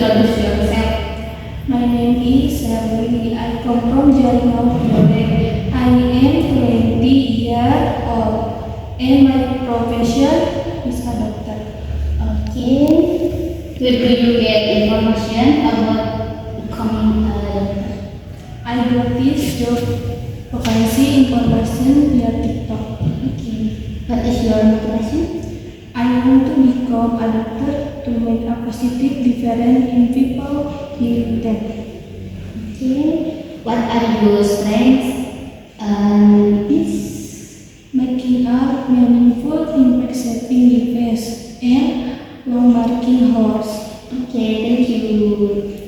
introduce yourself. My name is Sally. I come from Jaringan, Florida. I am 20 years old and my profession is a doctor. Okay. Where do you get information about becoming a doctor? I got this job vacancy information via TikTok. Okay. What is your motivation? I want to become a doctor to make a positive difference in people healing them. Okay. What are your strengths and is? Making a meaningful impact saving lives and long marking horse. Okay, thank you.